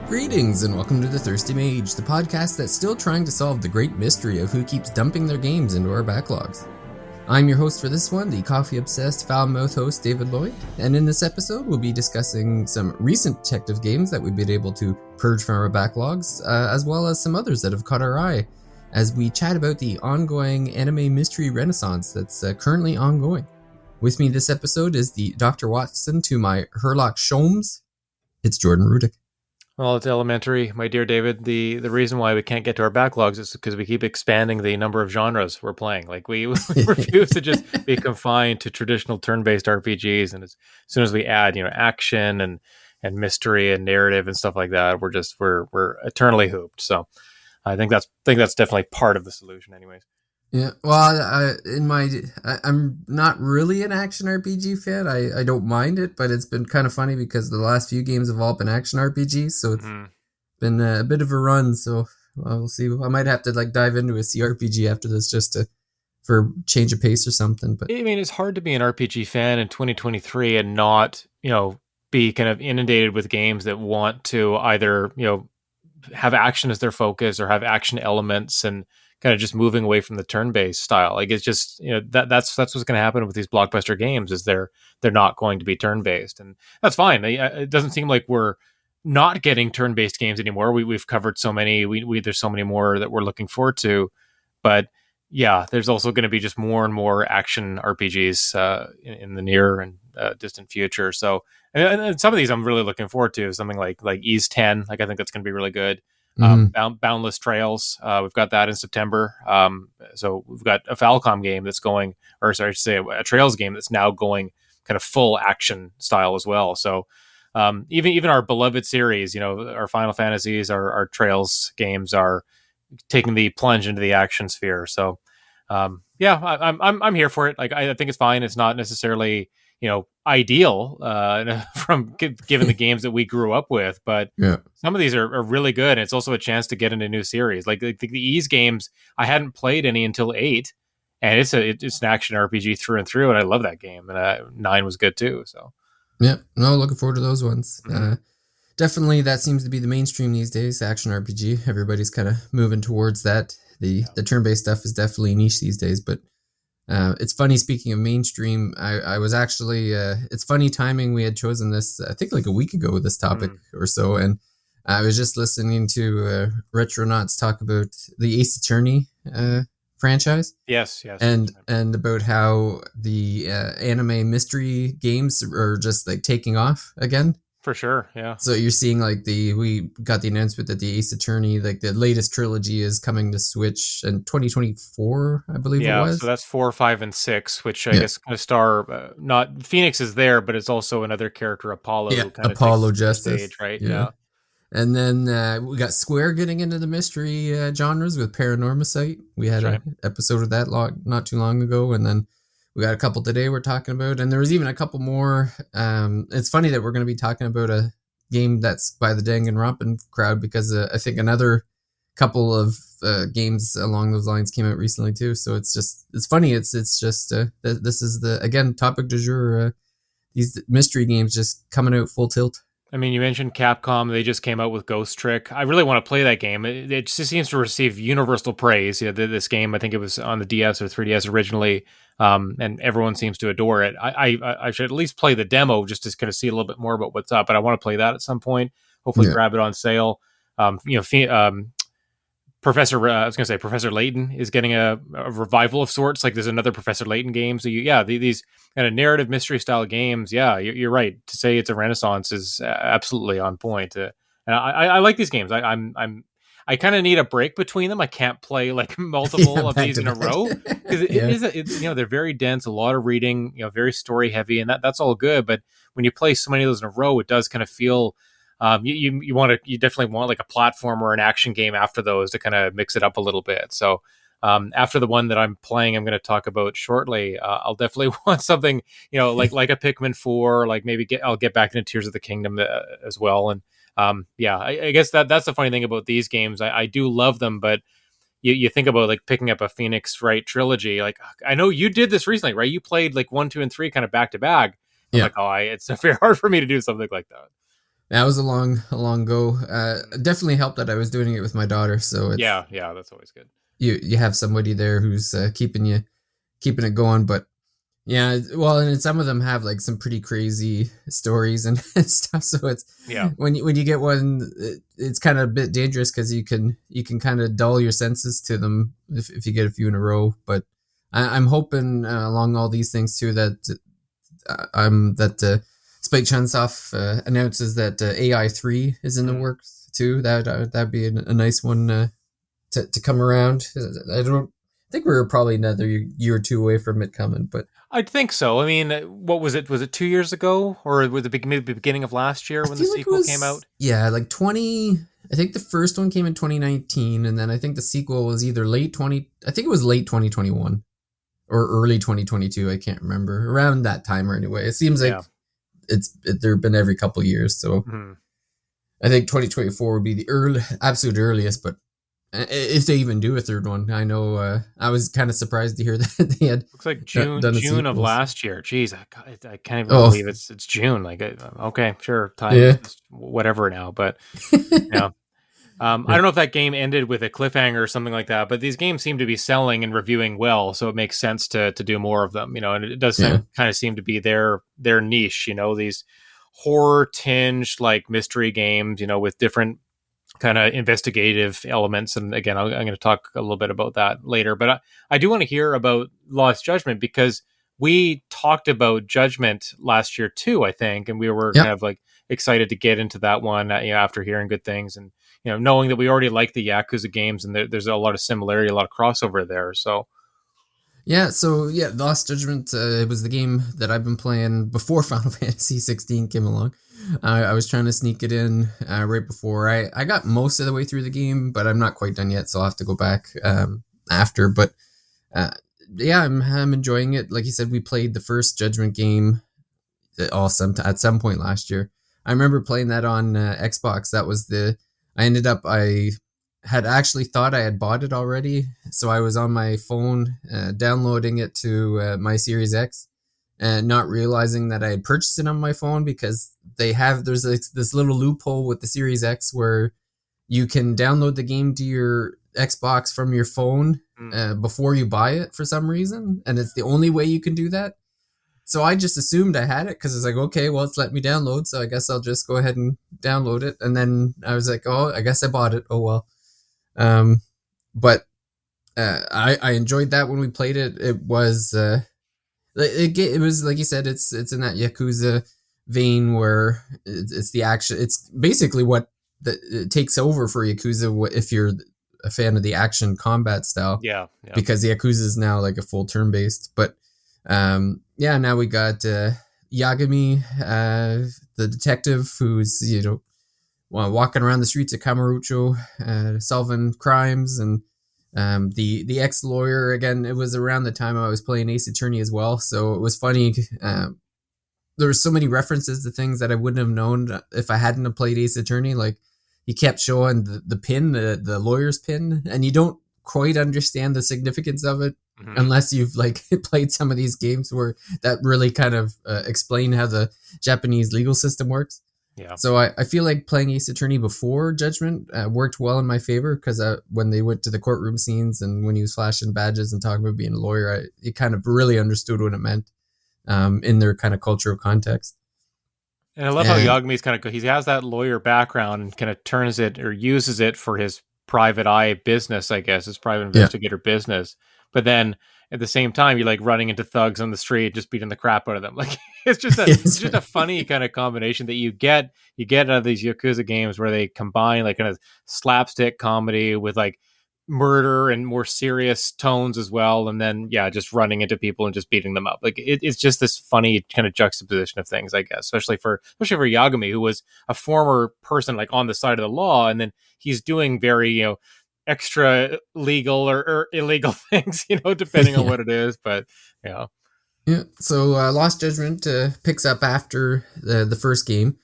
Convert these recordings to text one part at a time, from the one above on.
Greetings and welcome to The Thirsty Mage, the podcast that's still trying to solve the great mystery of who keeps dumping their games into our backlogs. I'm your host for this one, the coffee-obsessed, foul-mouthed host David Lloyd, and in this episode we'll be discussing some recent detective games that we've been able to purge from our backlogs, as well as some others that have caught our eye, as we chat about the ongoing anime mystery renaissance that's currently ongoing. With me this episode is the Dr. Watson to my Herlock Sholmes. It's Jordan Rudick. Well, it's elementary, my dear David. The reason why we can't get to our backlogs is because we keep expanding the number of genres we're playing. Like we refuse to just be confined to traditional turn-based RPGs. And as soon as we add, action and mystery and narrative and stuff like that, we're eternally hooped. So I think that's definitely part of the solution, anyways. Yeah, well, I'm not really an action RPG fan. I don't mind it, but it's been kind of funny because the last few games have all been action RPGs, so it's been a bit of a run. So we'll see. I might have to dive into a CRPG after this just for change of pace or something. But I mean, it's hard to be an RPG fan in 2023 and not be kind of inundated with games that want to either have action as their focus or have action elements and kind of just moving away from the turn-based style. Like it's just, that's what's going to happen with these blockbuster games is they're not going to be turn-based, and that's fine. It doesn't seem like we're not getting turn-based games anymore. We've covered so many. There's so many more that we're looking forward to, but yeah, there's also going to be just more and more action RPGs in the near and distant future. So, and some of these I'm really looking forward to. Something like Ease 10. I think that's going to be really good. Boundless Trails. We've got that in September. So we've got a Falcom game that's going, or sorry, I should say a Trails game that's now going kind of full action style as well. So even our beloved series, our Final Fantasies, our Trails games are taking the plunge into the action sphere. So I'm here for it. Like I think it's fine. It's not necessarily ideal from given the games that we grew up with, but some of these are really good, and it's also a chance to get into new series. Like the Ease games, I hadn't played any until 8, and it's an action RPG through and through, and I love that game. And 9 was good too. So looking forward to those ones. Definitely, that seems to be the mainstream these days. Action RPG, everybody's kind of moving towards that. The turn-based stuff is definitely niche these days, but it's funny, speaking of mainstream, I was actually, it's funny timing. We had chosen this, I think a week ago, this topic or so. And I was just listening to Retronauts talk about the Ace Attorney franchise. Yes. And about how the anime mystery games are just taking off again. For sure, yeah. So you're seeing we got the announcement that the Ace Attorney, the latest trilogy, is coming to Switch in 2024, I believe it was. So that's 4, 5, and 6, which I guess kind of star. Not Phoenix is there, but it's also another character, Apollo. Yeah, Apollo Justice, stage, right? Yeah. And then we got Square getting into the mystery genres with Paranormasight. We had an episode of that not too long ago, and then we got a couple today we're talking about, and there was even a couple more. It's funny that we're going to be talking about a game that's by the Danganronpa crowd, because I think another couple of games along those lines came out recently too. So it's funny. It's just this is the, again, topic du jour. These mystery games just coming out full tilt. I mean, you mentioned Capcom. They just came out with Ghost Trick. I really want to play that game. It just seems to receive universal praise. This game, I think it was on the DS or 3DS originally, and everyone seems to adore it. I should at least play the demo just to kind of see a little bit more about what's up. But I want to play that at some point. Hopefully, grab it on sale. Professor Layton is getting a revival of sorts. Like there's another Professor Layton game. So these kind of narrative mystery style games. Yeah, you're right. To say it's a renaissance is absolutely on point. And I like these games. I kind of need a break between them. I can't play multiple of these in a row because they're very dense, a lot of reading, very story heavy, and that's all good. But when you play so many of those in a row, it does kind of feel. You definitely want a platform or an action game after those to kind of mix it up a little bit. So after the one that I'm playing, I'm going to talk about shortly, I'll definitely want something, like a Pikmin 4, I'll get back into Tears of the Kingdom as well. And I guess that's the funny thing about these games. I do love them, but you think about picking up a Phoenix Wright trilogy. I know you did this recently, right? You played 1, 2, and 3 kind of back to back. I'm it's very hard for me to do something like that. That was a long go. Definitely helped that I was doing it with my daughter, so it's Yeah, that's always good. you have somebody there who's keeping it going. But yeah, well, and some of them have like some pretty crazy stories and stuff. So it's Yeah. when you get one, it's kind of a bit dangerous because you can kind of dull your senses to them if you get a few in a row. But I'm hoping along all these things too that Spike Chunsoft announces that AI 3 is in the Mm. works too. That'd be a nice one to come around. I think we're probably another year or two away from it coming, but I think so. I mean, what was it? Was it 2 years ago, or was it maybe the beginning of last year I when the feel like it sequel came was out? yeah, like 20. I think the first one came in 2019, and then I think the sequel was either late 20. I think it was late 2021 or early 2022. I can't remember around that time or anyway. It seems Yeah. like there have been every couple years, so Hmm. I think 2024 would be the absolute earliest. But if they even do a third one, I know I was kind of surprised to hear that they had Looks like June done a June of sequel. So. last year. Jeez, I can't even Oh believe it's June. Like, okay, sure, time's yeah, just whatever now. But yeah, I yeah, don't know if that game ended with a cliffhanger or something like that. But these games seem to be selling and reviewing well, so it makes sense to do more of them. And it does yeah. kind of seem to be their niche. These horror tinged like mystery games. With different kind of investigative elements. And again, I'm going to talk a little bit about that later. But I do want to hear about Lost Judgment because we talked about Judgment last year too, I think, and we were kind Yep. of like excited to get into that one, after hearing good things and knowing that we already like the Yakuza games and there's a lot of similarity, a lot of crossover there. So Yeah, so yeah, Lost Judgment it was the game that I've been playing before Final Fantasy 16 came along. I was trying to sneak it in right before. I got most of the way through the game, but I'm not quite done yet, so I'll have to go back after. But uh, yeah, I'm enjoying it. Like you said, we played the first Judgment game at some point last year. I remember playing that on Xbox. That was I had actually thought I had bought it already, so I was on my phone downloading it to my Series X, and not realizing that I had purchased it on my phone because there's this little loophole with the Series X where you can download the game to your Xbox from your phone mm, before you buy it for some reason, and it's the only way you can do that. So I just assumed I had it because it's like, okay, well, it's let me download, so I guess I'll just go ahead and download it. And then I was like, oh, I guess I bought it. Oh well. Um, but I enjoyed that when we played it. It was like you said, it's in that Yakuza vein where it's the action. It's basically what it takes over for Yakuza if you're a fan of the action combat style, yeah, yeah, because the Yakuza is now like a full turn based. But yeah, now we got Yagami, the detective who's walking around the streets of Kamurocho, solving crimes, and the ex lawyer again. It was around the time I was playing Ace Attorney as well, so it was funny. There were so many references to things that I wouldn't have known if I hadn't have played Ace Attorney. Like he kept showing the pin, the lawyer's pin, and you don't quite understand the significance of it hmm unless you've like played some of these games where that really kind of explain how the Japanese legal system works. yeah. So I feel like playing Ace Attorney before Judgment worked well in my favor because when they went to the courtroom scenes and when he was flashing badges and talking about being a lawyer, I kind of really understood what it meant in their kind of cultural context. And I love how And Yagami's kind of he has that lawyer background and kind of turns it or uses it for his private eye business, I guess, his private yeah, investigator business. But then at the same time, you're like running into thugs on the street, just beating the crap out of them. Like it's yes, just a funny kind of combination that you get out of these Yakuza games where they combine like kind of slapstick comedy with like murder and more serious tones as well, and then yeah, just running into people and just beating them up. Like it's just this funny kind of juxtaposition of things, I guess, especially for Yagami, who was a former person like on the side of the law, and then he's doing very extra legal or illegal things, depending on yeah, what it is. But yeah, yeah. So Lost Judgment picks up after the first game,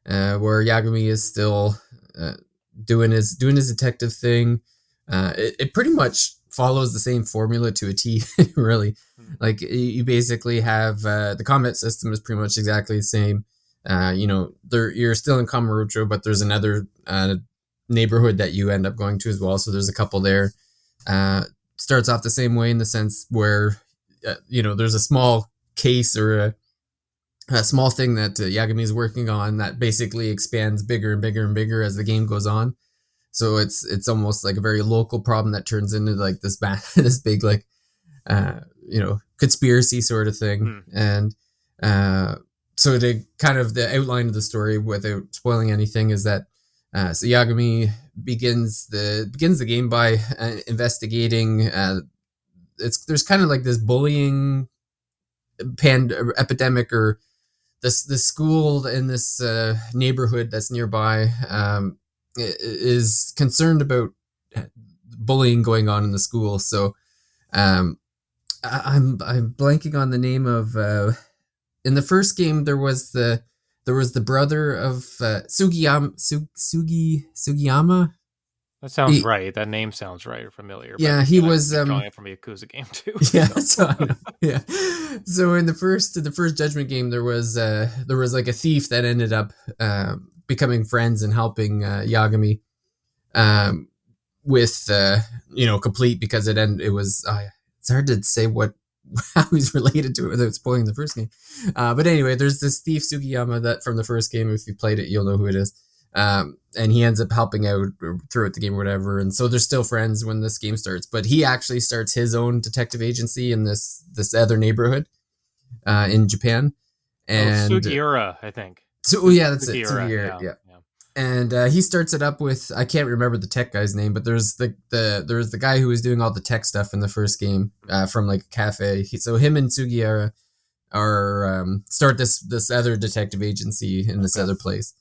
where Yagami is still uh, doing his detective thing. It pretty much follows the same formula to a T, really. mm, Like you basically have the combat system is pretty much exactly the same. you're still in Kamurocho, but there's another neighborhood that you end up going to as well. So there's a couple there. Starts off the same way in the sense where, there's a small case or a small thing that Yagami is working on that basically expands bigger and bigger and bigger as the game goes on. So it's almost like a very local problem that turns into like this this big like conspiracy sort of thing. And so the kind of the outline of the story, without spoiling anything, is that so Yagami begins the game by investigating. There's kind of like this bullying epidemic, or this school in this neighborhood that's nearby is concerned about bullying going on in the school. So I'm blanking on the name of. In the first game, there was the brother of Sugiyama. That sounds right. That name sounds right or familiar. Yeah, he was drawing it from a Yakuza game too. Yeah, so I know. Yeah. So in the first Judgment game, there was like a thief that ended up becoming friends and helping Yagami with complete, because it was it's hard to say how he's related to it without spoiling the first game. But anyway, there's this thief Sugiyama that from the first game. If you played it, you'll know who it is. And he ends up helping out throughout the game or whatever. And so they're still friends when this game starts. But he actually starts his own detective agency in this other neighborhood in Japan. And Sugiura, I think. So yeah, that's Sugiura, it. Sugiura, yeah. And he starts it up with, I can't remember the tech guy's name, but there's the guy who was doing all the tech stuff in the first game from like a cafe. So him and Sugiura are start this other detective agency in this other place,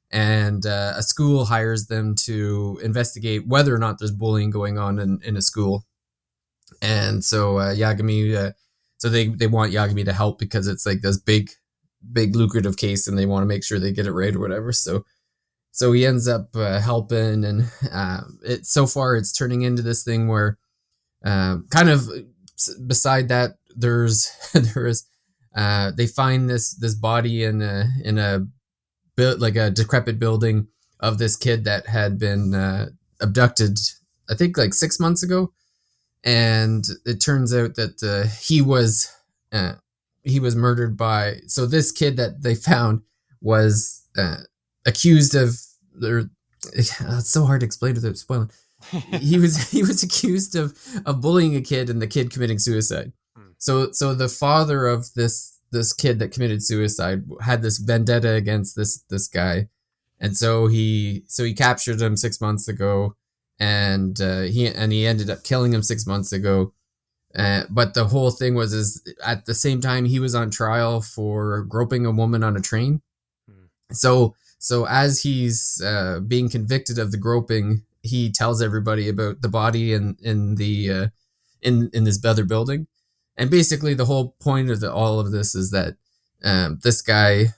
and a school hires them to investigate whether or not there's bullying going on in a school. And so Yagami, so they want Yagami to help because it's like this big lucrative case, and they want to make sure they get it right or whatever. So he ends up helping, and so far it's turning into this thing where kind of beside that they find this body in a like a decrepit building of this kid that had been abducted, I think like 6 months ago, and it turns out that he was murdered by. So this kid that they found was accused of. It's so hard to explain without spoiling. He was accused of bullying a kid, and the kid committing suicide. So the father of this kid that committed suicide had this vendetta against this guy, and so he captured him 6 months ago, and he ended up killing him 6 months ago. But the whole thing is at the same time he was on trial for groping a woman on a train. So as he's being convicted of the groping, he tells everybody about the body in this other building. And basically the whole point of all of this is that this guy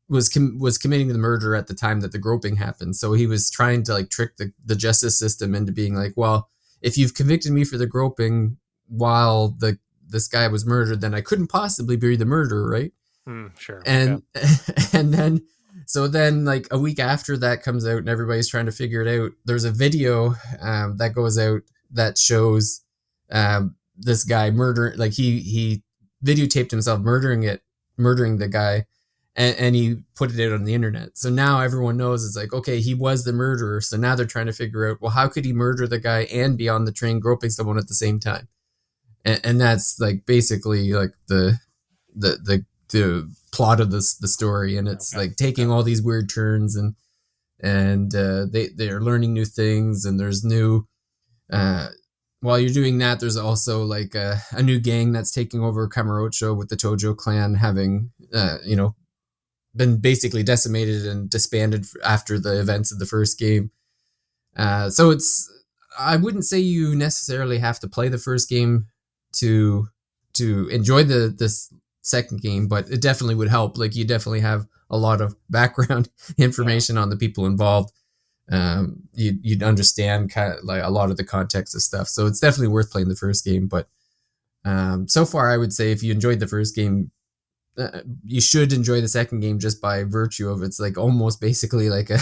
was committing the murder at the time that the groping happened. So he was trying to like trick the justice system into being like, well, if you've convicted me for the groping while this guy was murdered, then I couldn't possibly be the murderer, right? Sure. And and then like a week after that comes out and everybody's trying to figure it out, there's a video that goes out that shows this guy like he videotaped himself murdering the guy, and he put it out on the internet. So now everyone knows, it's like, okay, he was the murderer. So now they're trying to figure out, well, how could he murder the guy and be on the train groping someone at the same time? And that's like basically like the plot of the story, and it's like taking all these weird turns, and they're learning new things, and there's new while you're doing that, there's also like a new gang that's taking over Kamurocho, with the Tojo clan having been basically decimated and disbanded after the events of the first game. So I wouldn't say you necessarily have to play the first game to enjoy this second game, but it definitely would help. Like, you definitely have a lot of background information on the people involved. You'd understand kind of like a lot of the context of stuff. So it's definitely worth playing the first game. But so far, I would say if you enjoyed the first game, you should enjoy the second game just by virtue of it's like almost basically like a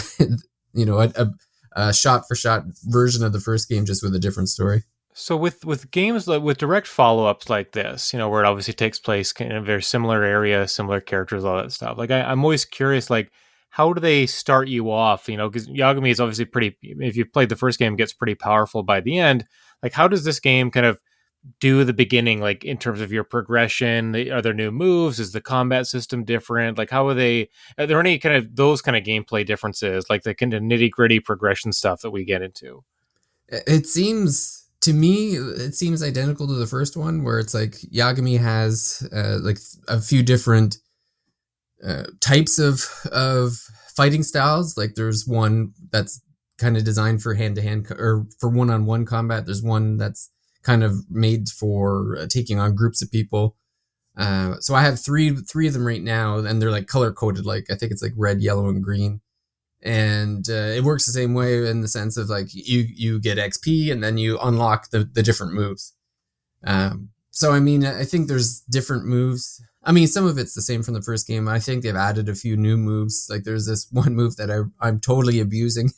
a shot for shot version of the first game, just with a different story. So with games like with direct follow-ups like this, where it obviously takes place in a very similar area, similar characters, all that stuff. Like I'm always curious, like how do they start you off? Because Yagami is obviously pretty. If you played the first game, gets pretty powerful by the end. Like how does this game kind of do the beginning, like in terms of your progression? Are there new moves? Is the combat system different? Like are there any kind of those kind of gameplay differences, like the kind of nitty gritty progression stuff that we get into? It seems to me, it seems identical to the first one, where it's like Yagami has like a few different types of fighting styles. Like there's one that's kind of designed for hand-to-hand or for one-on-one combat. There's one that's kind of made for taking on groups of people. So I have three of them right now, and they're like color coded. Like I think it's like red, yellow, and green. And it works the same way in the sense of like you get XP and then you unlock the different moves. So I mean, I think there's different moves. I mean, some of it's the same from the first game. I think they've added a few new moves. Like there's this one move that I'm totally abusing,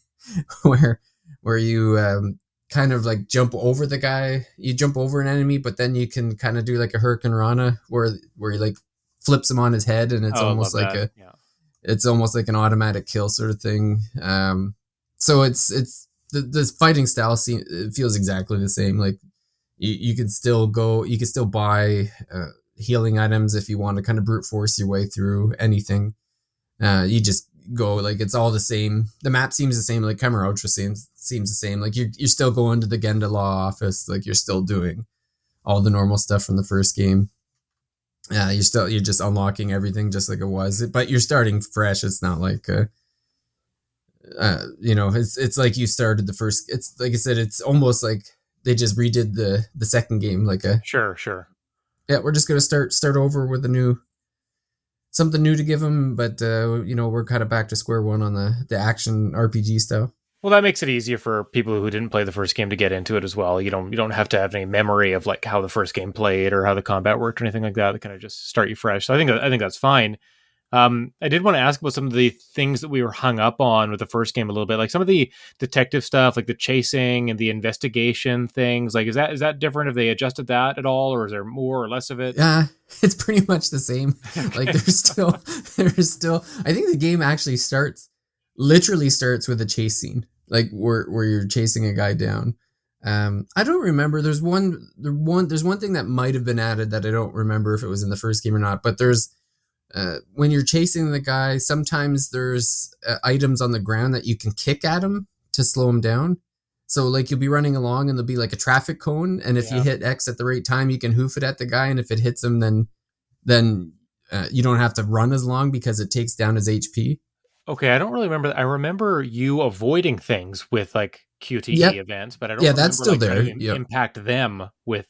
where you kind of like jump over the guy. You jump over an enemy, but then you can kind of do like a Hurricane Rana where you like flips him on his head, and it's almost like it's almost like an automatic kill sort of thing. So it's the fighting style it feels exactly the same. Like you can still buy healing items if you want to kind of brute force your way through anything. You just go, like it's all the same. The map seems the same. Like Kamurocho seems the same. Like you're still going to the Genda Law office. Like you're still doing all the normal stuff from the first game. You're just unlocking everything just like it was, but you're starting fresh. It's not like it's like you started the first. It's like I said, it's almost like they just redid the second game. Like sure. Yeah, we're just gonna start over with something new to give them, but we're kind of back to square one on the action RPG style. Well, that makes it easier for people who didn't play the first game to get into it as well. You don't have to have any memory of like how the first game played or how the combat worked or anything like that. They kind of just start you fresh. So I think that's fine. I did want to ask about some of the things that we were hung up on with the first game a little bit, like some of the detective stuff, like the chasing and the investigation things. Like, is that different? Have they adjusted that at all, or is there more or less of it? Yeah, it's pretty much the same. Okay. Like there's still, I think the game actually literally starts with a chase scene, like where you're chasing a guy down. I don't remember. There's one thing that might have been added that I don't remember if it was in the first game or not, but there's when you're chasing the guy, sometimes there's items on the ground that you can kick at him to slow him down. So like you'll be running along and there'll be like a traffic cone, and if you hit X at the right time, you can hoof it at the guy, and if it hits him, then you don't have to run as long because it takes down his HP. Okay, I don't really remember. I remember you avoiding things with like QTE events, but I don't remember that's still like, there. Impact them with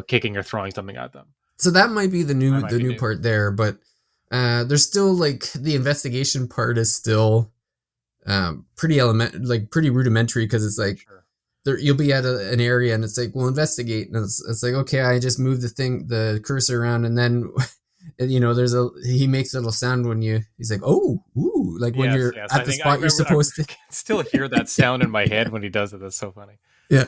kicking or throwing something at them. So that might be the new part there, but there's still like the investigation part is still pretty rudimentary, because it's like you'll be at an area and it's like, we'll investigate, and it's like, okay, I just move the cursor around, and then he makes a little sound when he's like, oh, ooh, like when you're at the spot you're supposed to. I can still hear that sound in my head when he does it. That's so funny. Yeah,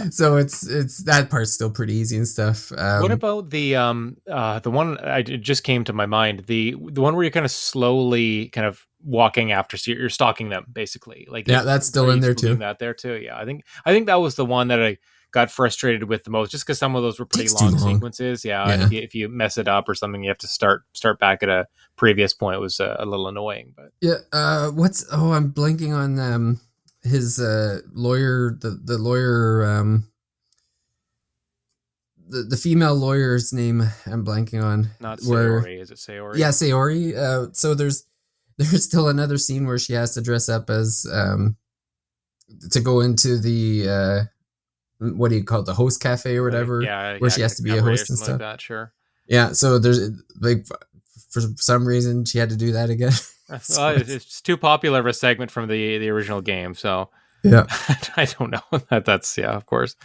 so it's that part's still pretty easy and stuff. What about the one it just came to my mind, the one where you're kind of slowly kind of walking after, so you're stalking them basically, like that's still in there too. That there too, yeah. I think that was the one that I got frustrated with the most, just because some of those were pretty long sequences. And if you mess it up or something, you have to start back at a previous point. It was a little annoying, but I'm blanking on his lawyer, the lawyer, the female lawyer's name I'm blanking on. Not Sayori, is it Sayori? Yeah, Sayori. So there's still another scene where she has to dress up as to go into the what do you call it, the host cafe or whatever, where she has to be a host and stuff. Like that, sure. Yeah, so there's like for some reason she had to do that again. Well, it's too popular of a segment from the original game, so yeah. I don't know. That's of course.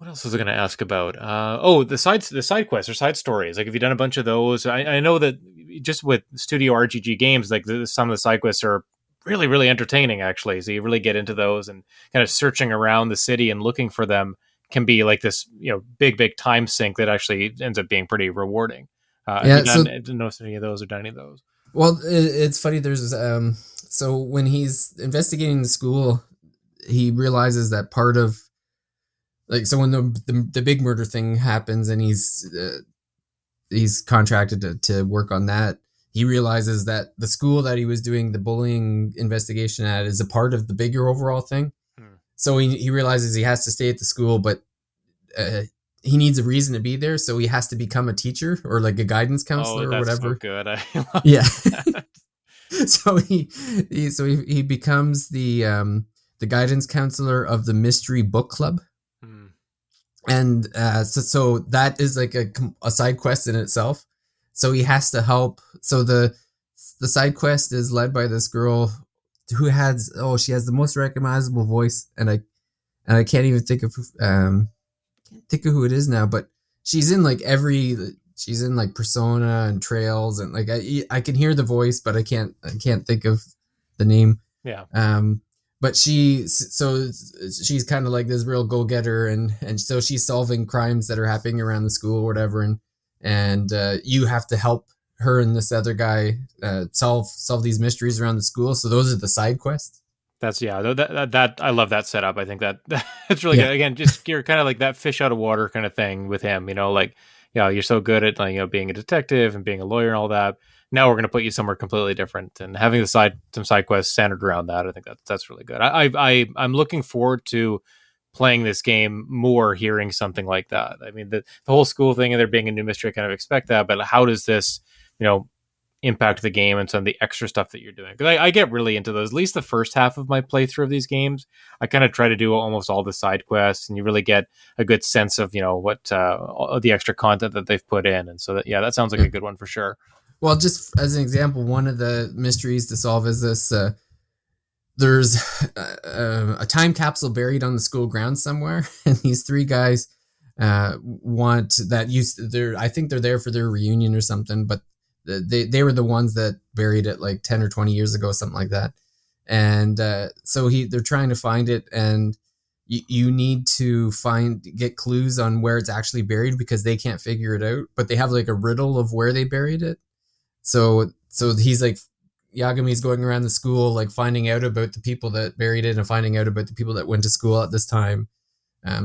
What else was I going to ask about? The side quests or side stories. Like, have you done a bunch of those? I know that just with studio RGG games, like some of the side quests are really, really entertaining, actually. So you really get into those, and kind of searching around the city and looking for them can be like this, big time sink that actually ends up being pretty rewarding. Have you Yeah. So, noticed any of those or done any of those? well, it's funny. There's so when he's investigating the school, he realizes that part of, like, so when the big murder thing happens, and he's contracted to work on that, he realizes that the school that he was doing the bullying investigation at is a part of the bigger overall thing. Hmm. So he realizes he has to stay at the school, but uh, he needs a reason to be there, so he has to become a teacher or like a guidance Oh, counselor or that's so whatever. good. I love Yeah. that. So he becomes the guidance counselor of the mystery book club. Hmm. And so that is like a side quest in itself. So he has to help. So the side quest is led by this girl who has, she has the most recognizable voice, and I can't even think of who it is now, but she's in like she's in like Persona and Trails, and like I can hear the voice, but I can't think of the name. Yeah. But she's kind of like this real go-getter, and so she's solving crimes that are happening around the school or whatever, and you have to help her and this other guy solve these mysteries around the school. So those are the side quests. That I love that setup. I think that it's really Yeah. good. Again, just you're kind of like that fish out of water kind of thing with him. Like, you're so good at, like, being a detective and being a lawyer and all that. Now we're going to put you somewhere completely different, and having some side quests centered around that. I think that's really good. I'm looking forward to playing this game more, hearing something like that. I mean, the whole school thing and there being a new mystery, I kind of expect that, but how does this, impact the game and some of the extra stuff that you're doing? Because I get really into those. At least the first half of my playthrough of these games, I kind of try to do almost all the side quests, and you really get a good sense of what all the extra content that they've put in. And so that sounds like a good one for sure. Well, just as an example, one of the mysteries to solve is this: there's a time capsule buried on the school grounds somewhere, and these three guys want that I think they're there for their reunion or something, but they were the ones that buried it like 10 or 20 years ago, something like that. And so they're trying to find it, and you need to get clues on where it's actually buried, because they can't figure it out, but they have like a riddle of where they buried it. So he's like, Yagami's going around the school, like finding out about the people that buried it and finding out about the people that went to school at this time.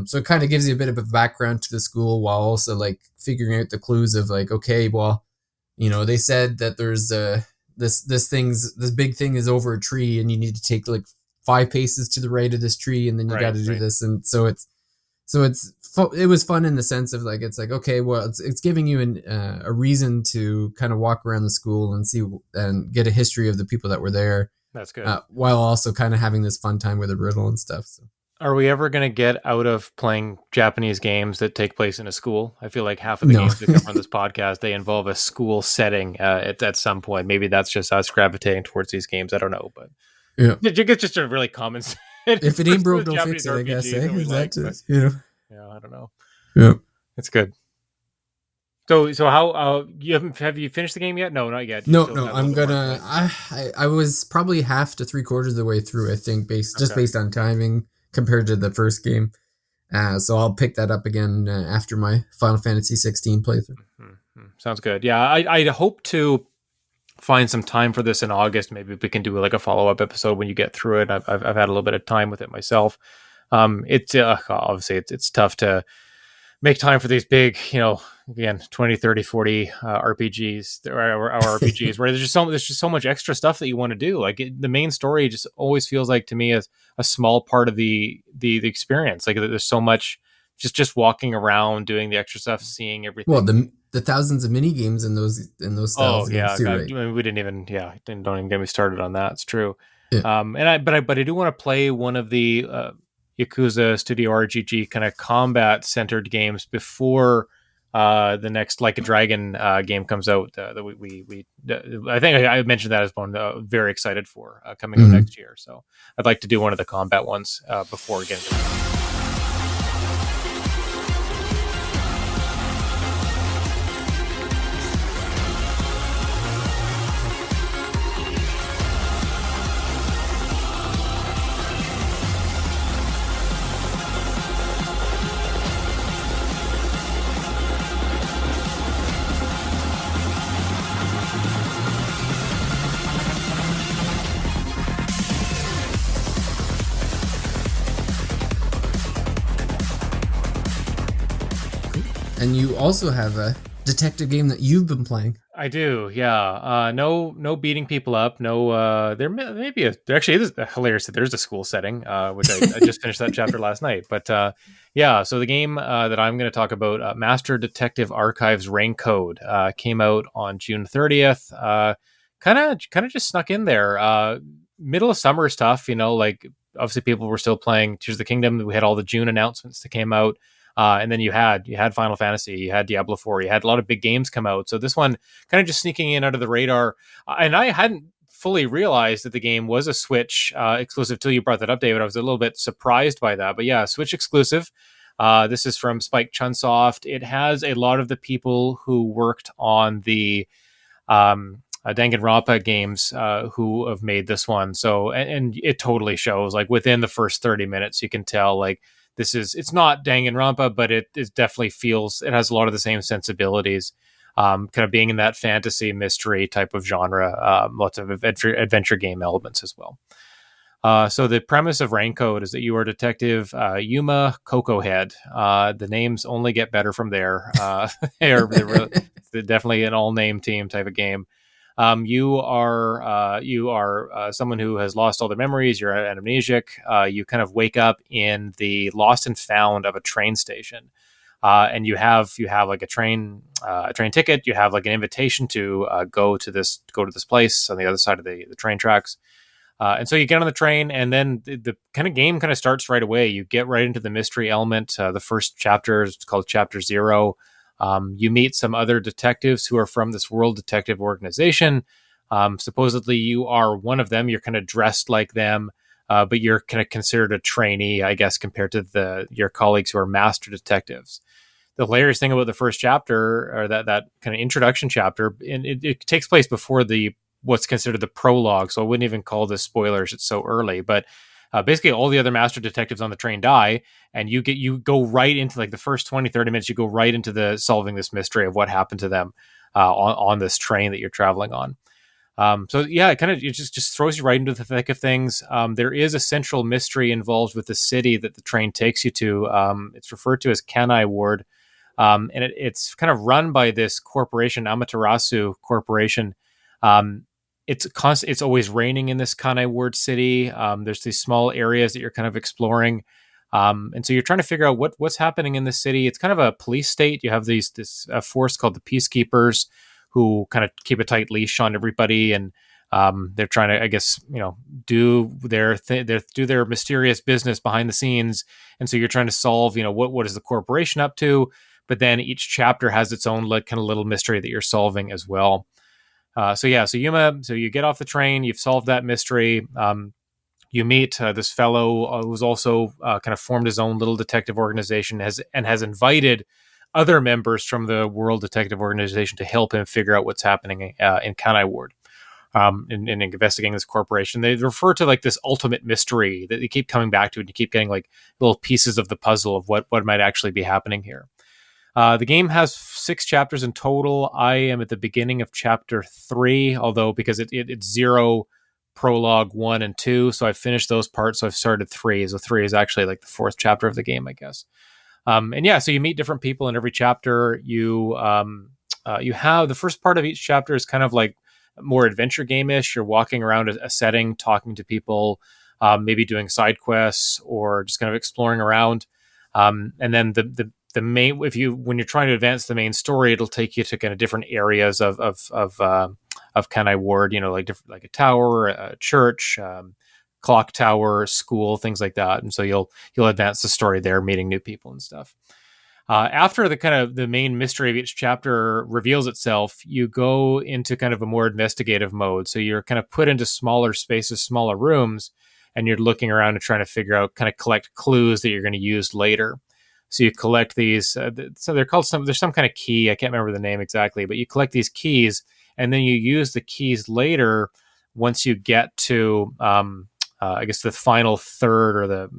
So it kind of gives you a bit of a background to the school, while also like figuring out the clues of like, okay, well, they said that there's this big thing is over a tree, and you need to take like 5 paces to the right of this tree, and then you got to do this. And so it was fun in the sense of like, it's like, okay, well, it's giving you a reason to kind of walk around the school and see and get a history of the people that were there. That's good. While also kind of having this fun time with a riddle and stuff. So. Are we ever going to get out of playing Japanese games that take place in a school? I feel like half of the games that come on this podcast, they involve a school setting at some point. Maybe that's just us gravitating towards these games. I don't know, but it's just a really common. If it ain't broke, don't fix it, I guess. Yeah, I don't know. Yeah, it's good. So how have you finished the game yet? No, not yet. No. I'm gonna. I was probably half to 3/4 of the way through, I think, based on timing compared to the first game. So I'll pick that up again after my Final Fantasy 16 playthrough. Mm-hmm. Sounds good. Yeah, I hope to find some time for this in August. Maybe we can do like a follow-up episode when you get through it. I've had a little bit of time with it myself. It's obviously it's tough to make time for these big, again, 20, 30, 40 RPGs or RPGs where there's just so much extra stuff that you want to do. Like the main story just always feels like to me as a small part of the experience. Like there's so much just walking around, doing the extra stuff, seeing everything. Well, the thousands of mini games in those styles. Oh yeah, too, God, right? I mean, we didn't even don't even get me started on that. It's true. Yeah. But I do want to play one of the Yakuza Studio RGG kind of combat centered games before the next Like a Dragon game comes out. That we I think I mentioned that as one very excited for coming out next year. So I'd like to do one of the combat ones before getting to that. you also have a detective game that you've been playing. I do, yeah. No beating people up. No, there actually is hilarious that there's a school setting, which I just finished that chapter last night. But yeah, so the game that I'm going to talk about, Master Detective Archives RainCode, came out on June 30th. Kind of just snuck in there. Middle of summer stuff, like obviously people were still playing Tears of the Kingdom. We had all the June announcements that came out. And then you had Final Fantasy, you had Diablo 4, you had a lot of big games come out. So this one kind of just sneaking in under the radar. And I hadn't fully realized that the game was a Switch exclusive till you brought that up, David. I was a little bit surprised by that. But yeah, Switch exclusive. This is from Spike Chunsoft. It has a lot of the people who worked on the Danganronpa games who have made this one. So, and it totally shows, like within the first 30 minutes, you can tell like, it's not Danganronpa, but it definitely feels, it has a lot of the same sensibilities, kind of being in that fantasy mystery type of genre, lots of adventure game elements as well. So the premise of RainCode is that you are Detective Yuma Cocohead. The names only get better from there. They're definitely an all-name team type of game. You are someone who has lost all their memories. You're an amnesiac. You kind of wake up in the lost and found of a train station, and you have like a train ticket. You have like an invitation to go to this place on the other side of the train tracks. And so you get on the train, and then the kind of game kind of starts right away. You get right into the mystery element. The first chapter is called Chapter 0. You meet some other detectives who are from this World Detective Organization. Supposedly you are one of them. You're kind of dressed like them, but you're kind of considered a trainee, I guess, compared to your colleagues who are master detectives. The hilarious thing about the first chapter, or that kind of introduction chapter, and it takes place before what's considered the prologue, so I wouldn't even call this spoilers. It's so early, but basically all the other master detectives on the train die, and you go right into like the first 20-30 minutes. You go right into the solving this mystery of what happened to them on this train that you're traveling on. So yeah, it just throws you right into the thick of things. There is a central mystery involved with the city that the train takes you to. It's referred to as Kanai Ward, and it's kind of run by this corporation, Amaterasu Corporation. It's always raining in this Kanai Ward city. There's these small areas that you're kind of exploring. And so you're trying to figure out what's happening in the city. It's kind of a police state. You have this force called the Peacekeepers who kind of keep a tight leash on everybody. And they're trying to, I guess, do their mysterious business behind the scenes. And so you're trying to solve, what is the corporation up to? But then each chapter has its own kind of little mystery that you're solving as well. So Yuma, so you get off the train, you've solved that mystery. You meet this fellow who's also kind of formed his own little detective organization, has invited other members from the World Detective Organization to help him figure out what's happening in Kanai Ward, in investigating this corporation. They refer to like this ultimate mystery that they keep coming back to, and you keep getting like little pieces of the puzzle of what might actually be happening here. The game has 6 chapters in total. I am at the beginning of chapter 3, although because it's 0, prologue 1 and 2, so I've finished those parts. So I've started 3. So 3 is actually like the 4th chapter of the game, I guess. And yeah, so you meet different people in every chapter. You have the first part of each chapter is kind of like more adventure game-ish. You're walking around a setting, talking to people, maybe doing side quests or just kind of exploring around. And then the main, when you're trying to advance the main story, it'll take you to kind of different areas of Kanai Ward, like a tower, a church, clock tower, school, things like that. And so you'll advance the story there, meeting new people and stuff. After the main mystery of each chapter reveals itself, you go into kind of a more investigative mode. So you're kind of put into smaller spaces, smaller rooms, and you're looking around and trying to figure out, kind of collect clues that you're going to use later. So you collect these, so they're called there's some kind of key. I can't remember the name exactly, but you collect these keys, and then you use the keys later once you get to, I guess, the final third or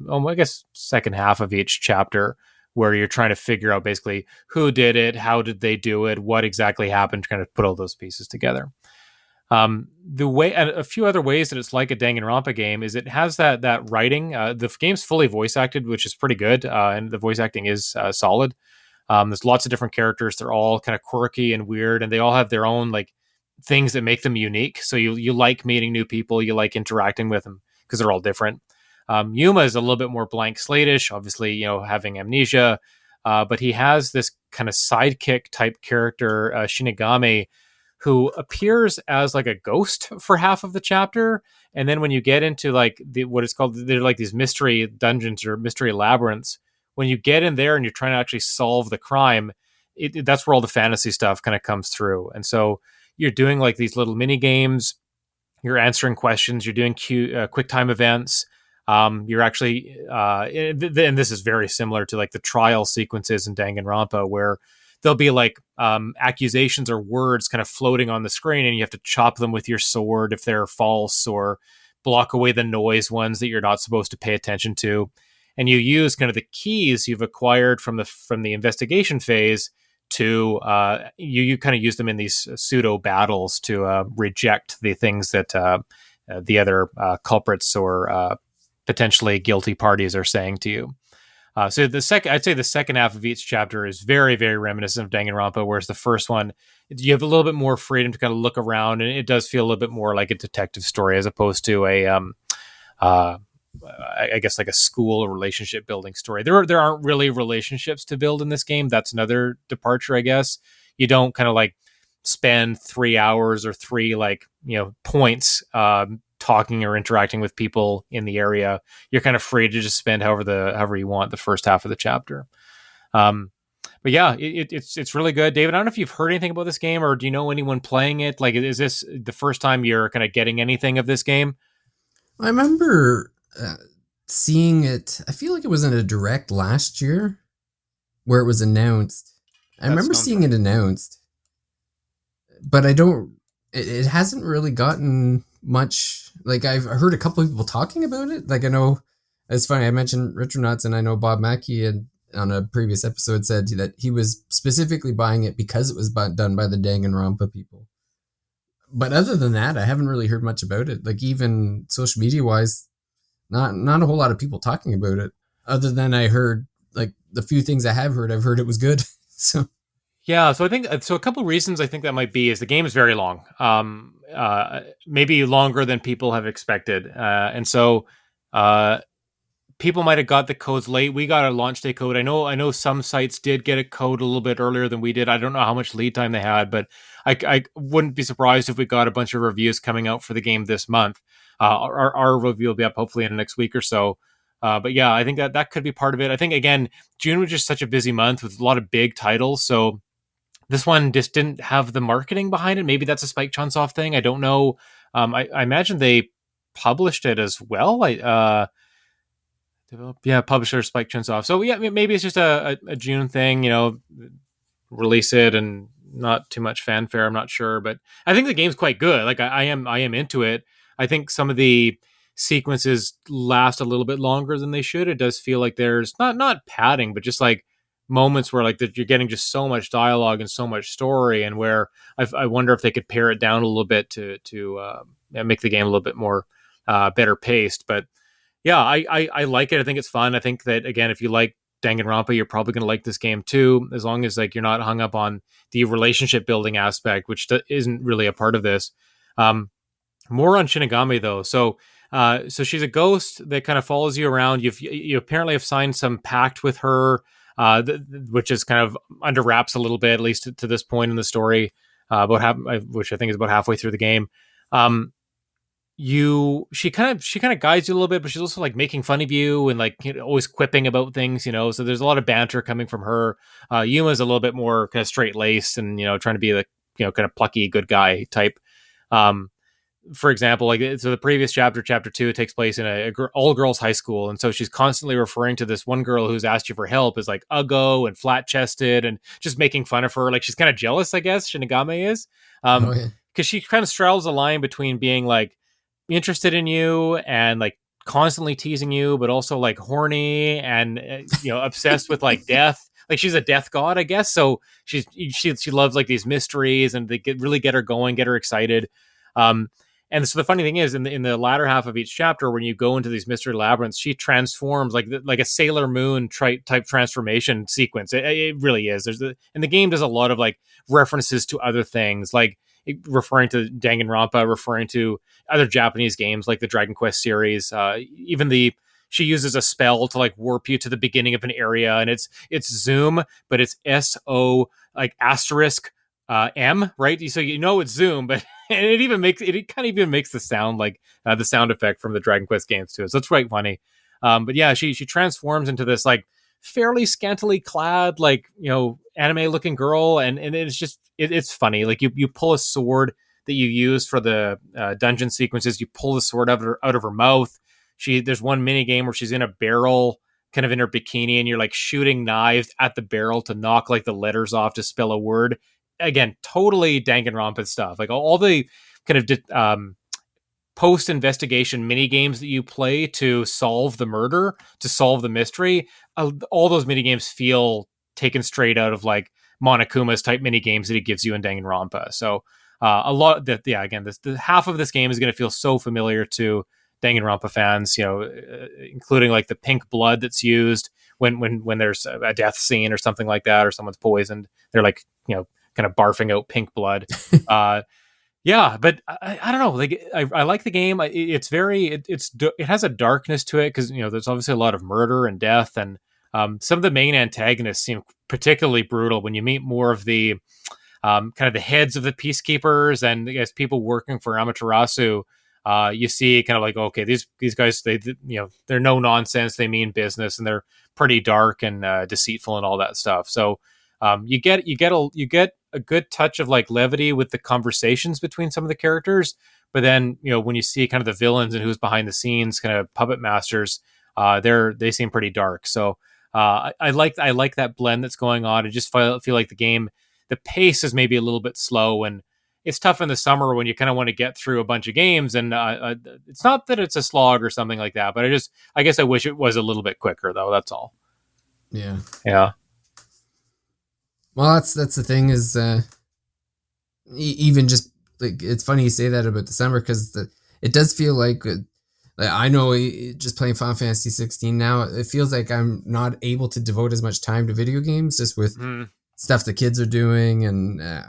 second half of each chapter, where you're trying to figure out basically who did it, how did they do it, what exactly happened, to kind of put all those pieces together. A few other ways that it's like a Danganronpa game is it has that writing. The game's fully voice acted, which is pretty good, and the voice acting is solid. There's lots of different characters. They're all kind of quirky and weird, and they all have their own like things that make them unique. So you like meeting new people, you like interacting with them because they're all different. Yuma is a little bit more blank slate-ish, obviously, having amnesia, but he has this kind of sidekick type character, Shinigami, who appears as like a ghost for half of the chapter. And then when you get into like what it's called, they're like these mystery dungeons or mystery labyrinths. When you get in there and you're trying to actually solve the crime, that's where all the fantasy stuff kind of comes through. And so you're doing like these little mini games, you're answering questions, you're doing quick time events. You're actually, and this is very similar to like the trial sequences in Danganronpa, where there'll be like accusations or words kind of floating on the screen, and you have to chop them with your sword if they're false, or block away the noise ones that you're not supposed to pay attention to. And you use kind of the keys you've acquired from the investigation phase to you kind of use them in these pseudo battles to reject the things that the other culprits or potentially guilty parties are saying to you. So I'd say the second half of each chapter is very, very reminiscent of Danganronpa, whereas the first one, you have a little bit more freedom to kind of look around, and it does feel a little bit more like a detective story as opposed to I guess like a school or relationship building story. There aren't really relationships to build in this game. That's another departure, I guess. You don't kind of like spend 3 hours or three points talking or interacting with people in the area. You're kind of free to just spend however you want the first half of the chapter. But yeah, it's really good. David, I don't know if you've heard anything about this game, or do you know anyone playing it? Like, is this the first time you're kind of getting anything of this game? I remember seeing it. I feel like it was in a direct last year where it was announced. I remember seeing it announced, but I don't. It hasn't really gotten much. Like, I've heard a couple of people talking about it. Like, I know it's funny. I mentioned Retronauts, and I know Bob Mackey had on a previous episode said that he was specifically buying it because it was done by the Danganronpa people. But other than that, I haven't really heard much about it. Like, even social media wise, not a whole lot of people talking about it. Other than I heard, like, the few things I have heard, I've heard it was good. So yeah, so I think a couple reasons I think that might be is the game is very long, maybe longer than people have expected, and so people might have got the codes late. We got a launch day code. I know some sites did get a code a little bit earlier than we did. I don't know how much lead time they had, but I wouldn't be surprised if we got a bunch of reviews coming out for the game this month. Our review will be up hopefully in the next week or so. But yeah, I think that could be part of it. I think, again, June was just such a busy month with a lot of big titles. So this one just didn't have the marketing behind it. Maybe that's a Spike Chunsoft thing. I don't know. I imagine they published it as well. Publisher Spike Chunsoft. So yeah, maybe it's just a June thing, release it and not too much fanfare. I'm not sure, but I think the game's quite good. Like, I am into it. I think some of the sequences last a little bit longer than they should. It does feel like there's not padding, but just like moments where like you're getting just so much dialogue and so much story, and where I wonder if they could pare it down a little bit to make the game a little bit more better paced. But yeah, I like it. I think it's fun. I think that, again, if you like Danganronpa, you're probably going to like this game too, as long as like you're not hung up on the relationship building aspect, which isn't really a part of this. More on Shinigami though. So she's a ghost that kind of follows you around. You apparently have signed some pact with her, which is kind of under wraps a little bit, at least to this point in the story, which I think is about halfway through the game. She kind of guides you a little bit, but she's also like making fun of you and like, always quipping about things, so there's a lot of banter coming from her. Yuma's a little bit more kind of straight laced and trying to be the kind of plucky good guy type. For example, like, so the previous chapter 2, takes place in a all girls high school, and so she's constantly referring to this one girl who's asked you for help as like uggo and flat chested, and just making fun of her. Like, she's kind of jealous, I guess Shinigami is, because she kind of straddles a line between being like interested in you and like constantly teasing you, but also like horny and obsessed with like death. Like, she's a death god, I guess. So she loves like these mysteries, and they really get her going, get her excited. And so the funny thing is, in the latter half of each chapter, when you go into these mystery labyrinths, she transforms like a Sailor Moon type transformation sequence. It really is. And the game does a lot of like references to other things, like referring to Danganronpa, referring to other Japanese games like the Dragon Quest series. She uses a spell to like warp you to the beginning of an area, and it's zoom, but it's SO like asterisk M, right? So it's zoom, but and it kind of even makes the sound like the sound effect from the Dragon Quest games too. So it's quite funny. But yeah, she transforms into this like fairly scantily clad, like anime looking girl, and it's just it's funny. Like you pull a sword that you use for the dungeon sequences. You pull the sword out of her mouth. There's one mini game where she's in a barrel, kind of in her bikini, and you're like shooting knives at the barrel to knock like the letters off to spell a word. Again, totally Danganronpa stuff. Like all the kind of post-investigation mini games that you play to solve the murder, to solve the mystery, all those mini games feel taken straight out of like Monokuma's type mini games that he gives you in Danganronpa. So a lot that, yeah, again, the half of this game is going to feel so familiar to Danganronpa fans, including like the pink blood that's used when there's a death scene or something like that, or someone's poisoned. They're like, kind of barfing out pink blood. Yeah, but I don't know. Like I like the game. It has a darkness to it because there's obviously a lot of murder and death, and some of the main antagonists seem particularly brutal when you meet more of the kind of the heads of the peacekeepers and I guess people working for Amaterasu. You see kind of like, okay, these guys, they're no nonsense. They mean business, and they're pretty dark and deceitful and all that stuff. So you get a good touch of like levity with the conversations between some of the characters, but then when you see kind of the villains and who's behind the scenes, kind of puppet masters, they seem pretty dark. So I like that blend that's going on. I just feel like the pace is maybe a little bit slow, and it's tough in the summer when you kind of want to get through a bunch of games. And it's not that it's a slog or something like that, but I guess I wish it was a little bit quicker though. That's all. Yeah. Yeah. Well, that's the thing is, even just like, it's funny you say that about December because it does feel like I know just playing Final Fantasy 16 now, it feels like I'm not able to devote as much time to video games just with stuff the kids are doing, and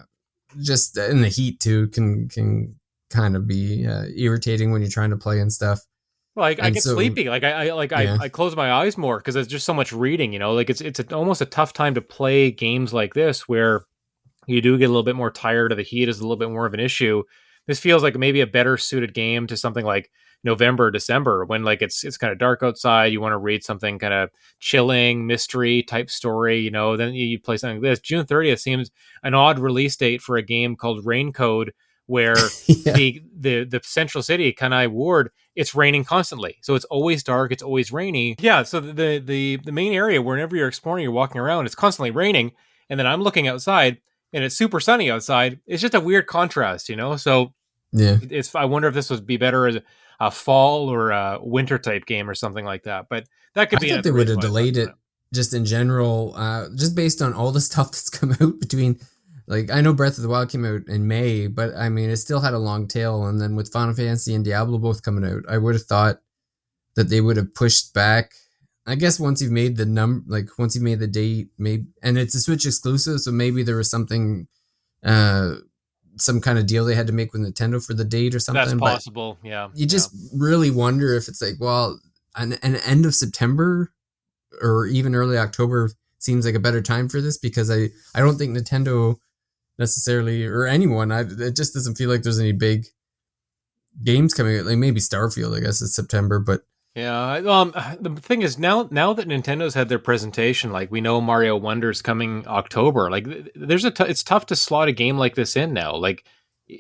just in the heat too can kind of be irritating when you're trying to play and stuff. Well, I get sleepy. Like I close my eyes more because there's just so much reading. Like it's almost a tough time to play games like this where you do get a little bit more tired, or the heat is a little bit more of an issue. This feels like maybe a better suited game to something like November, December, when like it's kind of dark outside. You want to read something kind of chilling, mystery type story. Then you play something like this. June 30th seems an odd release date for a game called RainCode, where yeah. the central city, Kanai Ward, it's raining constantly. So it's always dark, it's always rainy. Yeah, so the main area, whenever you're exploring, you're walking around, it's constantly raining. And then I'm looking outside and it's super sunny outside. It's just a weird contrast, So yeah, I wonder if this would be better as a fall or a winter type game or something like that. But that could be. I thought they would have delayed it just in general, just based on all the stuff that's come out between. Like, I know Breath of the Wild came out in May, but I mean, it still had a long tail. And then with Final Fantasy and Diablo both coming out, I would have thought that they would have pushed back. I guess once you've made once you made the date, maybe, and it's a Switch exclusive, so maybe there was something, some kind of deal they had to make with Nintendo for the date or something. That's possible, but yeah. You just really wonder if it's like, well, an end of September or even early October seems like a better time for this, because I don't think Nintendo necessarily, or anyone, it just doesn't feel like there's any big games coming out. Like maybe Starfield, I guess it's September, but yeah. The thing is, now that Nintendo's had their presentation, like we know Mario Wonder's coming October. Like it's tough to slot a game like this in now. Like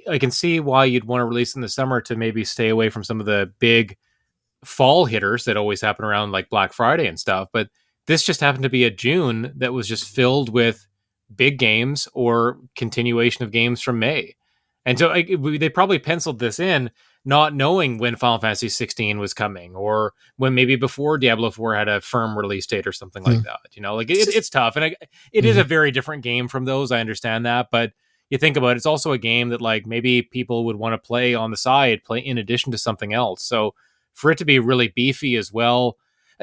I can see why you'd want to release in the summer to maybe stay away from some of the big fall hitters that always happen around like Black Friday and stuff. But this just happened to be a June that was just filled with big games or continuation of games from May. And so they probably penciled this in not knowing when Final Fantasy 16 was coming, or when maybe before Diablo 4 had a firm release date or something like that. Like it's tough. And it is a very different game from those. I understand that. But you think about it, it's also a game that like maybe people would want to play on the side, play in addition to something else. So for it to be really beefy as well,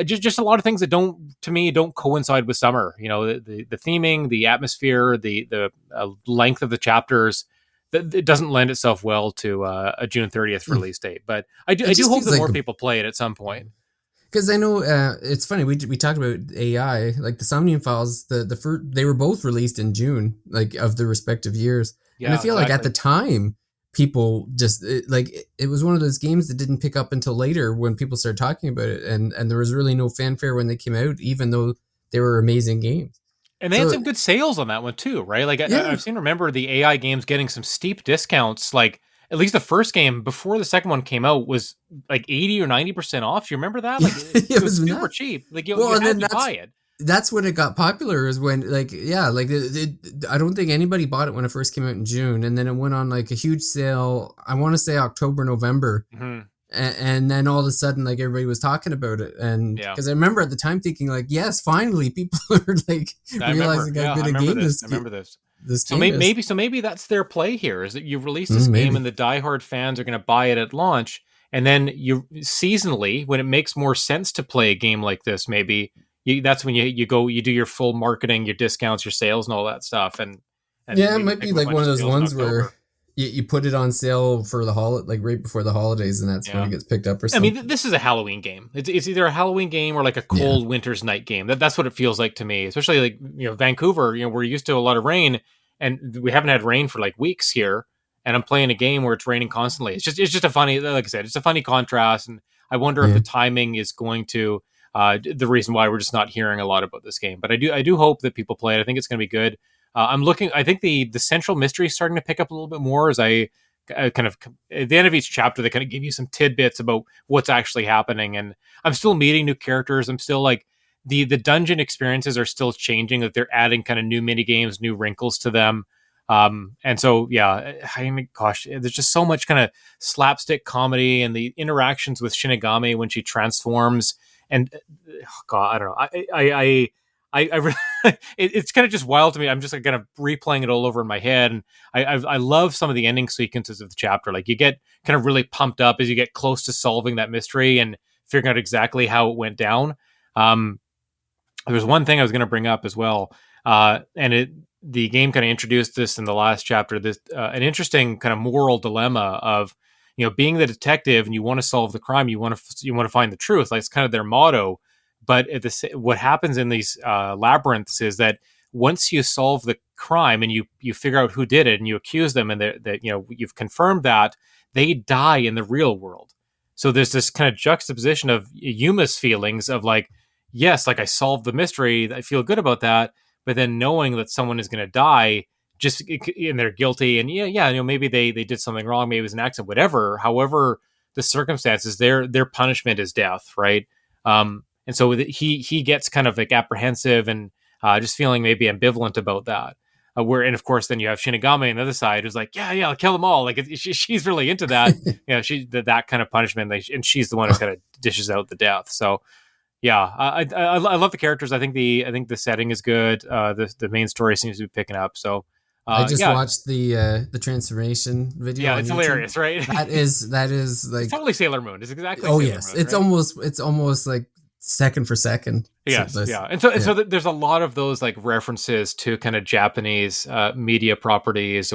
just a lot of things that don't coincide with summer. The theming, the atmosphere, the length of the chapters. It doesn't lend itself well to a June 30th release date. But I do hope that more people play it at some point. Because I know it's funny, we talked about AI, like the Somnium Files, the first, they were both released in June, like of the respective years. Yeah, and I feel like at the time, people just it was one of those games that didn't pick up until later when people started talking about it, and there was really no fanfare when they came out, even though they were amazing games. And they had some good sales on that one too, right? Like I've seen, remember the AI games getting some steep discounts. Like at least the first game before the second one came out was like 80 or 90% off. Do you remember that? Like it was super cheap. Like you had to buy it. That's when it got popular, is when I don't think anybody bought it when it first came out in June, and then it went on like a huge sale. I want to say October, November. Mm-hmm. And then all of a sudden, like everybody was talking about it, and because I remember at the time thinking, like, yes, finally, people are like realizing how good a game this. I remember this. So maybe that's their play here, is that you release this game and the diehard fans are going to buy it at launch, and then you seasonally, when it makes more sense to play a game like this, maybe that's when you do your full marketing, your discounts, your sales, and all that stuff. And it might be like one of those ones where you put it on sale for the like right before the holidays, and that's when it gets picked up or something. I mean, this is a Halloween game. It's either a Halloween game or like a cold winter's night game. That's what it feels like to me, especially like, Vancouver, we're used to a lot of rain, and we haven't had rain for like weeks here. And I'm playing a game where it's raining constantly. It's just a funny, like I said, it's a funny contrast. And I wonder if the timing is going to, the reason why we're just not hearing a lot about this game. But I do hope that people play it. I think it's going to be good. I think the central mystery is starting to pick up a little bit more as I kind of, at the end of each chapter, they kind of give you some tidbits about what's actually happening. And I'm still meeting new characters. I'm still like, the dungeon experiences are still changing, that they're adding kind of new mini games, new wrinkles to them. And so, I mean, gosh, there's just so much kind of slapstick comedy, and the interactions with Shinigami when she transforms. And God, I don't know. I really, it's kind of just wild to me. I'm just like, kind of replaying it all over in my head. And I love some of the ending sequences of the chapter. Like you get kind of really pumped up as you get close to solving that mystery and figuring out exactly how it went down. There's one thing I was going to bring up as well. The game kind of introduced this in the last chapter, this an interesting kind of moral dilemma of, being the detective and you want to solve the crime, you want to find the truth. Like it's kind of their motto. But what happens in these labyrinths is that once you solve the crime and you figure out who did it and you accuse them, and that you've confirmed that, they die in the real world. So there's this kind of juxtaposition of Yuma's feelings of like, yes, like I solved the mystery, I feel good about that, but then knowing that someone is going to die, and they're guilty, and maybe they did something wrong, maybe it was an accident, whatever. However, the circumstances, their punishment is death, right? And so he gets kind of like apprehensive and just feeling maybe ambivalent about that. And of course, then you have Shinigami on the other side who's like, yeah, I'll kill them all. Like she's really into that, that kind of punishment, and she's the one who kind of dishes out the death. So yeah, I love the characters. I think the setting is good. The main story seems to be picking up. So I just watched the transformation video. Yeah, it's hilarious, right? That is like it's totally Sailor Moon. It's exactly. Oh Sailor yes, Moon, it's almost like second for second. Yes, and so there's a lot of those like references to kind of Japanese media properties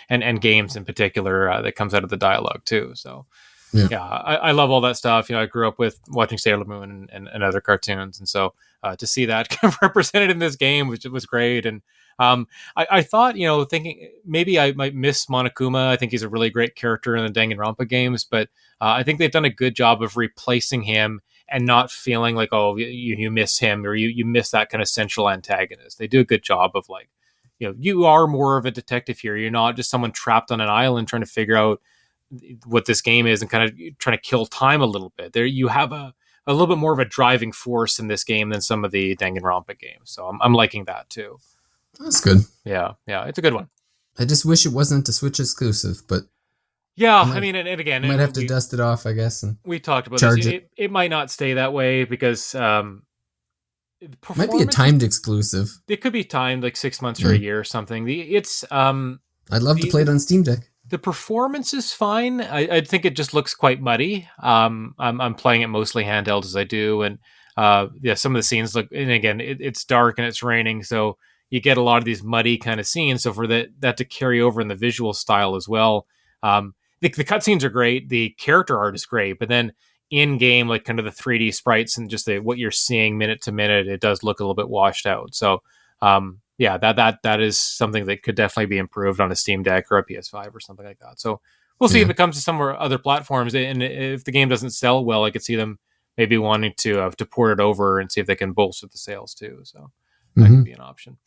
and games in particular that comes out of the dialogue too. So I love all that stuff. I grew up with watching Sailor Moon and other cartoons, and so to see that kind of represented in this game, which was great. And I thought, thinking maybe I might miss Monokuma. I think he's a really great character in the Danganronpa games, but I think they've done a good job of replacing him and not feeling like, oh, you miss him, or you miss that kind of central antagonist. They do a good job of like, you are more of a detective here. You're not just someone trapped on an island trying to figure out what this game is and kind of trying to kill time a little bit. There you have a little bit more of a driving force in this game than some of the Danganronpa games. So I'm liking that too. That's good. Yeah, it's a good one. I just wish it wasn't a Switch exclusive, but I mean, and again, might have to dust it off, I guess. And we talked about this. It might not stay that way because might be a timed exclusive. It could be timed like 6 months or a year or something. It's I'd love to play it on Steam Deck. The performance is fine. I think it just looks quite muddy. I'm playing it mostly handheld as I do, and yeah, some of the scenes look. And again, it's dark and it's raining, so you get a lot of these muddy kind of scenes. So for that to carry over in the visual style as well, the cutscenes are great. The character art is great, but then in game, like kind of the 3D sprites and just what you're seeing minute to minute, it does look a little bit washed out. So yeah, that is something that could definitely be improved on a Steam Deck or a PS5 or something like that. So we'll see if it comes to some other platforms, and if the game doesn't sell well, I could see them maybe wanting to port it over and see if they can bolster the sales too. So that could be an option.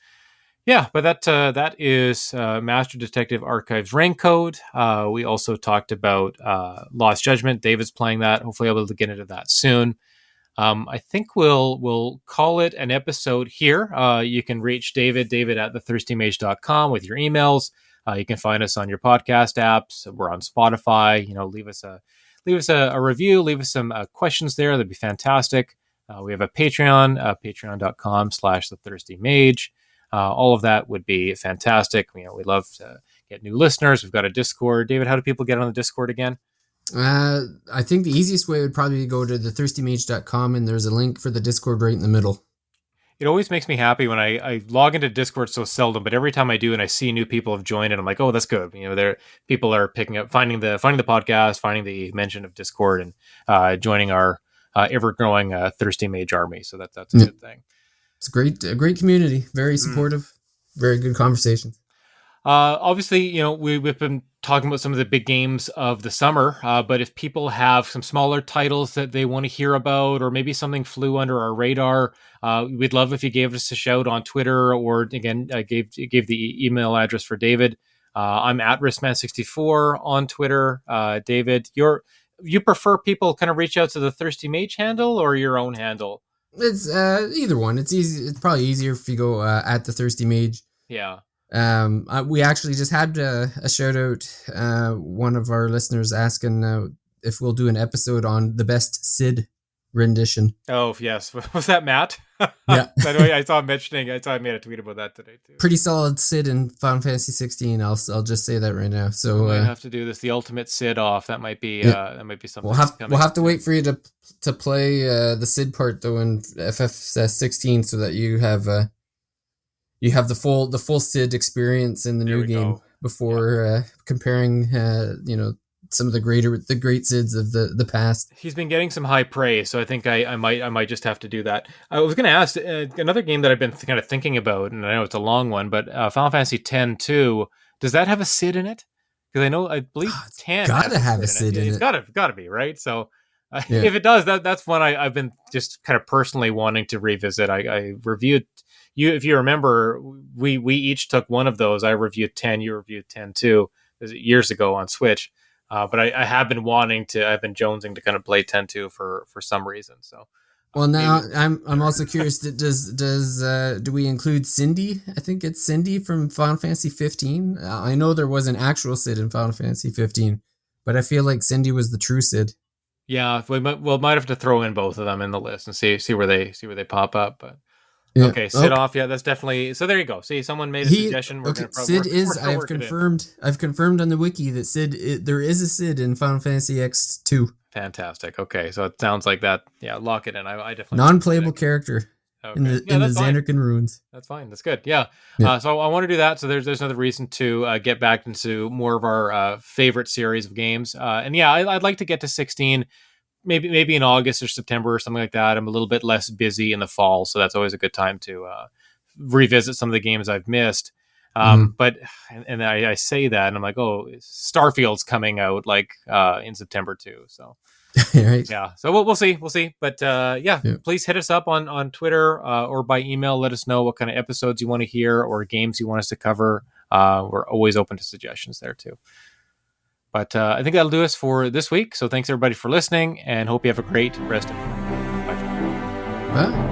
Yeah, but that is Master Detective Archives RainCode. We also talked about Lost Judgment. David's playing that. Hopefully, I'll be able to get into that soon. I think we'll call it an episode here. You can reach David at thethirstymage.com with your emails. You can find us on your podcast apps. We're on Spotify. Leave us a review. Leave us some questions there. That'd be fantastic. We have a Patreon, patreon.com/thethirstymage. All of that would be fantastic. We love to get new listeners. We've got a Discord. David, how do people get on the Discord again? I think the easiest way would probably go to thethirstymage.com, and there's a link for the Discord right in the middle. It always makes me happy when I log into Discord so seldom, but every time I do and I see new people have joined it, I'm like, oh, that's good. People are picking up, finding the podcast, finding the mention of Discord, and joining our ever-growing Thirsty Mage army. So that's a good thing. It's a great community. Very supportive. Very good conversations. Obviously, we've been talking about some of the big games of the summer, but if people have some smaller titles that they want to hear about, or maybe something flew under our radar, we'd love if you gave us a shout on Twitter, or again, gave the email address for David. I'm at Riskman64 on Twitter. David, you prefer people kind of reach out to the Thirsty Mage handle or your own handle? It's either one. It's easy. It's probably easier if you go at the Thirsty Mage. Yeah. We actually just had a shout out. One of our listeners asking if we'll do an episode on the best Sid rendition. Oh yes, was that Matt? Yeah, I saw him mentioning. I made a tweet about that today too. Pretty solid Sid in Final Fantasy 16. I'll just say that right now. So we have to do this, the ultimate Sid off. That might be something. We'll have to wait for you to play the Sid part though in FF16, so that you have the full Sid experience in the new game before comparing some of the great Sids of the past. He's been getting some high praise, so I think I might just have to do that. I was going to ask another game that I've been kind of thinking about, and I know it's a long one, but Final Fantasy X-2, does that have a Sid in it? Because I believe 10 gotta have a Sid in it. It's gotta be, right? So if it does, that's one I've been just kind of personally wanting to revisit. I reviewed. If you remember, we each took one of those. I reviewed 10, you reviewed 10-2 years ago on Switch. But I've been jonesing to kind of play 10-2 for some reason. So, well, now I'm also curious. Do we include Cindy? I think it's Cindy from Final Fantasy 15. I know there was an actual Sid in Final Fantasy 15, but I feel like Cindy was the true Sid. Yeah, we might have to throw in both of them in the list and see where they pop up. But yeah. Okay, Sid off. Yeah, that's definitely. So there you go. See, someone made a suggestion. Sid is. I've confirmed on the wiki that Sid. There is a Sid in Final Fantasy X2. Fantastic. Okay, so it sounds like that. Yeah, lock it in. I definitely non-playable character in the Xanarkhan ruins. That's fine. That's good. Yeah. So I want to do that. So there's another reason to get back into more of our favorite series of games. And yeah, I'd like to get to 16. Maybe in August or September or something like that. I'm a little bit less busy in the fall, so that's always a good time to revisit some of the games I've missed. But I say that, and I'm like, oh, Starfield's coming out in September too. So right. Yeah, so we'll see. But please hit us up on Twitter or by email. Let us know what kind of episodes you want to hear or games you want us to cover. We're always open to suggestions there too. But I think that'll do us for this week. So thanks everybody for listening, and hope you have a great rest of your week. Bye for now. Bye.